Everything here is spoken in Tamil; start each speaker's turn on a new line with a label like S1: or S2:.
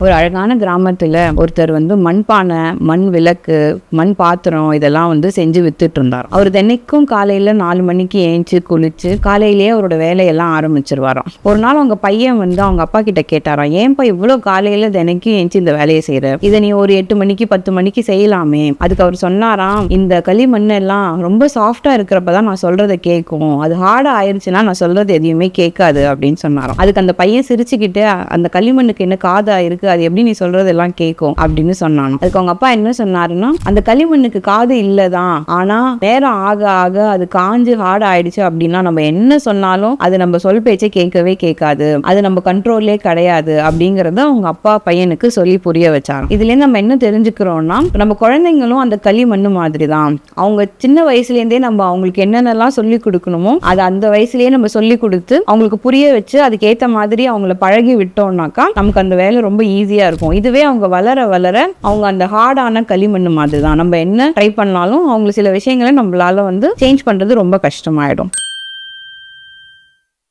S1: ஒரு அழகான கிராமத்துல ஒருத்தர் மண்பானை, மண் விளக்கு, மண் பாத்திரம் இதெல்லாம் செஞ்சு வித்துட்டு இருந்தார். அவர் தினைக்கும் காலையில 4 மணிக்கு ஏஞ்சி குளிச்சு காலையிலேயே அவரோட வேலையெல்லாம் ஆரம்பிச்சிருவாராம். ஒரு நாள் அவங்க பையன் அவங்க அப்பா கிட்ட கேட்டாராம், ஏன்பா இவ்வளவு காலையில தினைக்கும் ஏஞ்சி இந்த வேலையை செய்யற, இதை நீ ஒரு 8 மணிக்கு 10 மணிக்கு செய்யலாமே. அதுக்கு அவர் சொன்னாராம், இந்த களிமண் எல்லாம் ரொம்ப சாஃப்டா இருக்கிறப்பதான் நான் சொல்றதை கேட்கும், அது ஹார்டா ஆயிடுச்சுன்னா நான் சொல்றது எதையுமே கேட்காது அப்படின்னு சொன்னாராம். அதுக்கு அந்த பையன் சிரிச்சுக்கிட்டு, அந்த களிமண்ணுக்கு என்ன காதா இருக்கு, அது எப்படி நீ சொல்றதெல்லாம் கேட்கும் அப்படின்னு சொன்னாங்க. அதுக்கு அவங்க அப்பா என்ன சொன்னாருன்னா, அந்த களிமண்ணுக்கு காது இல்லதான், ஆனா நேரம் ஆக ஆக அது காஞ்சு ஹார்ட் ஆயிடுச்சு அப்படின்னா நம்ம என்ன சொன்னாலும் அது நம்ம சொல் பேச்சை கேட்கவே கேட்காது, அது நம்ம கண்ட்ரோல்லே கிடையாது அப்படிங்கறத அவங்க அப்பா பையனுக்கு சொல்லி புரிய வச்சாங்க. இதுல இருந்து நம்ம என்ன தெரிஞ்சுக்கிறோம்னா, நம்ம குழந்தைங்களும் அந்த களிமண்ணு மாதிரி தான். அவங்க சின்ன வயசுல இருந்தே நம்ம அவங்களுக்கு என்னென்னலாம் சொல்லி கொடுக்கணுமோ அதை அந்த வயசுலயே நம்ம சொல்லி கொடுத்து அவங்களுக்கு புரிய வச்சு அதுக்கேற்ற மாதிரி அவங்கள பழகி விட்டோம்னாக்கா நமக்கு அந்த வேலை ரொம்ப ஈஸியா இருக்கும். இதுவே அவங்க வளர வளர அவங்க அந்த ஹார்டான களிமண் மாதிரி தான். நம்ம என்ன ட்ரை பண்ணாலும் அவங்க சில விஷயங்களை நம்மளால சேஞ்ச் பண்றது ரொம்ப கஷ்டமாயிடும்.